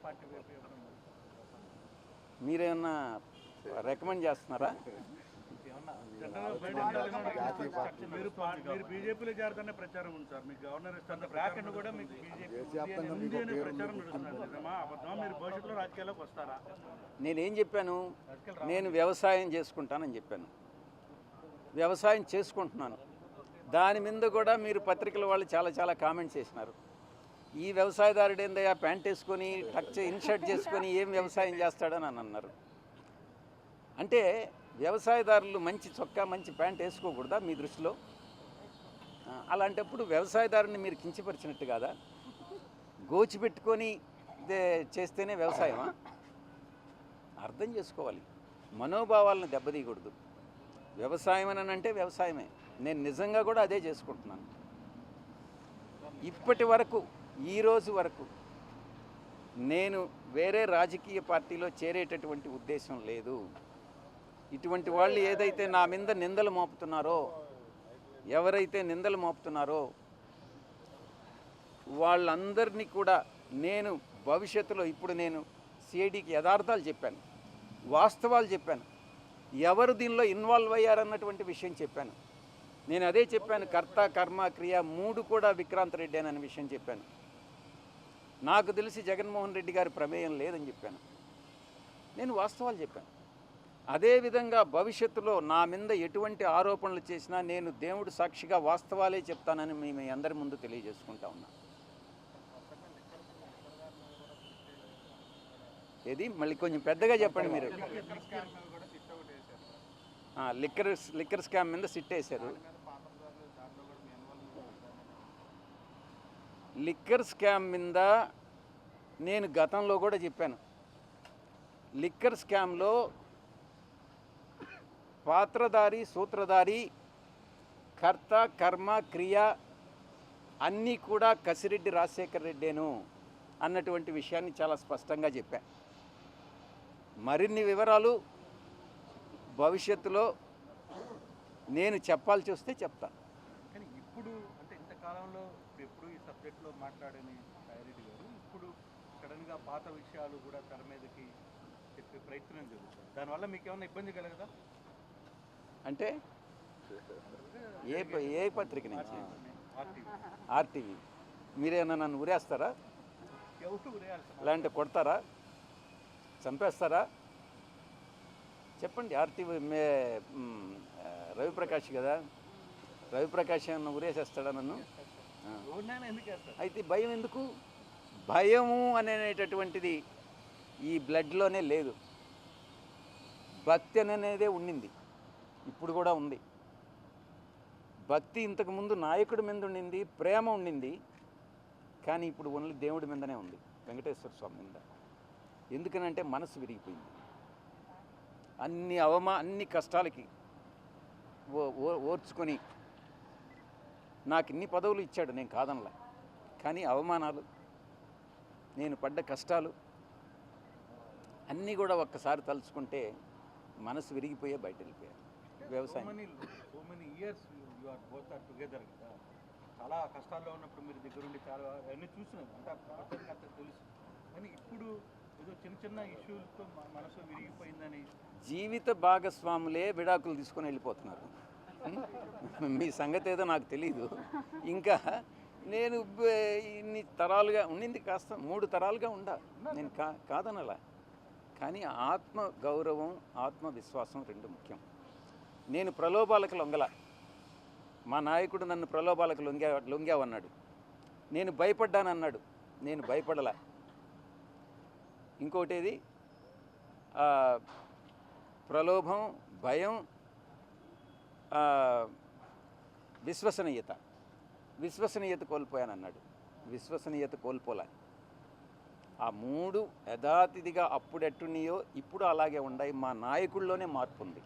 Party వైపు మీరేమన్నా recommend చేస్తున్నారా? మీరు బీజేపీలో చేరుతనే ప్రచారం ఉంది సార్. మీకు గవర్నర్ ఇస్తాను బ్రాక్ అండ్ కూడా మీకు బీజేపీ అనే ప్రచారం నడుస్తున్నారు. అబద్ధమా? మీరు భవిష్యత్తులో రాజకీయాల్లోకి వస్తారా? నేనేం చెప్పాను? నేను వ్యవసాయం చేసుకుంటానని చెప్పాను. వ్యవసాయం చేసుకుంటున్నాను. దాని మీద కూడా మీరు పత్రికల వాళ్ళు చాలా కామెంట్స్ చేసినారు. ఈ వ్యవసాయదారుడు ఏందయ్యా ప్యాంట్ వేసుకొని టచ్ ఇన్షర్ట్ చేసుకొని ఏం వ్యవసాయం చేస్తాడని అని అన్నారు. అంటే వ్యవసాయదారులు మంచి చొక్కా మంచి ప్యాంట్ వేసుకోకూడదా మీ దృష్టిలో? అలాంటప్పుడు వ్యవసాయదారుని మీరు కించపరిచినట్టు కాదా? గోచిపెట్టుకొని చేస్తేనే వ్యవసాయమా? అర్థం చేసుకోవాలి. మనోభావాలను దెబ్బతీయకూడదు. వ్యవసాయం అని అంటే వ్యవసాయమే. నేను నిజంగా కూడా అదే చేసుకుంటున్నాను. ఇప్పటి వరకు ఈరోజు వరకు నేను వేరే రాజకీయ పార్టీలో చేరేటటువంటి ఉద్దేశం లేదు. ఇటువంటి వాళ్ళు ఏదైతే నా మీద నిందలు మోపుతున్నారో, ఎవరైతే నిందలు మోపుతున్నారో వాళ్ళందరినీ కూడా నేను భవిష్యత్తులో ఇప్పుడు నేను సిఐడికి యథార్థాలు చెప్పాను, వాస్తవాలు చెప్పాను, ఎవరు దీనిలో ఇన్వాల్వ్ అయ్యారన్నటువంటి విషయం చెప్పాను. నేను అదే చెప్పాను, కర్త కర్మ క్రియ 3 కూడా విక్రాంత్ రెడ్డి అనే విషయం చెప్పాను. నాకు తెలిసి జగన్మోహన్ రెడ్డి గారి ప్రమేయం లేదని చెప్పాను. నేను వాస్తవాలు చెప్పాను. అదేవిధంగా భవిష్యత్తులో నా మీద ఎటువంటి ఆరోపణలు చేసినా నేను దేవుడు సాక్షిగా వాస్తవాలే చెప్తానని మీ అందరి ముందు తెలియజేసుకుంటా ఉన్నా. ఏది మళ్ళీ కొంచెం పెద్దగా చెప్పండి మీరు. లిక్కర్ స్కామ్ మీద సిట్ వేశారు. లిక్కర్ స్కామ్ మీద నేను గతంలో కూడా చెప్పాను. లిక్కర్ స్కామ్లో పాత్రధారి సూత్రధారి కర్త కర్మ క్రియ అన్నీ కూడా కసిరెడ్డి రాజశేఖర్ రెడ్డేను అన్నటువంటి విషయాన్ని చాలా స్పష్టంగా చెప్పా. మరిన్ని వివరాలు భవిష్యత్తులో నేను చెప్పాల్సి వస్తే చెప్తా. కానీ ఇప్పుడు అంటే ఇంతకాలంలో ఎప్పుడు ఈ సబ్జెక్ట్లో మాట్లాడని సాయిరెడ్డి గారు ఇప్పుడు సడన్గా పాత విషయాలు కూడా తెర మీదకి చెప్పే ప్రయత్నం జరుగుతుంది. దానివల్ల మీకు ఏమైనా ఇబ్బంది కలగదా? అంటే ఏ పత్రిక నుంచి? ఆర్టీవీ. మీరేమన్నా నన్ను ఉరేస్తారా? లేదంటే కొడతారా? చంపేస్తారా? చెప్పండి. ఆర్టీవీ రవిప్రకాష్ కదా, రవిప్రకాష్ ఏమన్నా ఉరేసేస్తాడా నన్ను? అయితే భయం ఎందుకు? భయము అనేటటువంటిది ఈ బ్లడ్లోనే లేదు. భక్తి అనేదే ఉండింది, ఇప్పుడు కూడా ఉంది. భక్తి ఇంతకుముందు నాయకుడి మీద ఉండింది, ప్రేమ ఉండింది. కానీ ఇప్పుడు ఓన్లీ దేవుడి మీదనే ఉంది, వెంకటేశ్వర స్వామి మీద. ఎందుకనంటే మనసు విరిగిపోయింది. అన్ని కష్టాలకి ఓర్చుకొని నాకు ఇన్ని పదవులు ఇచ్చాడు, నేను కాదనలే. కానీ అవమానాలు, నేను పడ్డ కష్టాలు అన్నీ కూడా ఒక్కసారి తలుచుకుంటే మనసు విరిగిపోయే బయట వెళ్ళిపోయారు. వ్యవసాయం చాలా కష్టాల్లో ఉన్నప్పుడు మీరు దగ్గరుండి చాలా అన్నీ చూసినారు, అంటే తెలుసు. కానీ ఇప్పుడు ఏదో చిన్న ఇష్యూలతో మనసు విరిగిపోయిందని జీవిత భాగస్వాములే విడాకులు తీసుకొని వెళ్ళిపోతున్నారు. మీ సంగతి ఏదో నాకు తెలీదు. ఇంకా నేను ఇన్ని తరాలుగా ఉండింది, కాస్త 3 తరాలుగా నేను కాదనలా. కానీ ఆత్మ గౌరవం ఆత్మవిశ్వాసం 2 ముఖ్యం. నేను ప్రలోభాలకు లొంగల. మా నాయకుడు నన్ను ప్రలోభాలకు లొంగావన్నాడు. నేను భయపడ్డానన్నాడు, నేను భయపడలా. ఇంకోటేది ప్రలోభం, భయం, విశ్వసనీయత కోల్పోయానన్నాడు. విశ్వసనీయత కోల్పోలే. ఆ 3 యథాతిథిగా అప్పుడు ఎట్టున్నాయో ఇప్పుడు అలాగే ఉన్నాయి. మా నాయకుల్లోనే మార్పు ఉంది.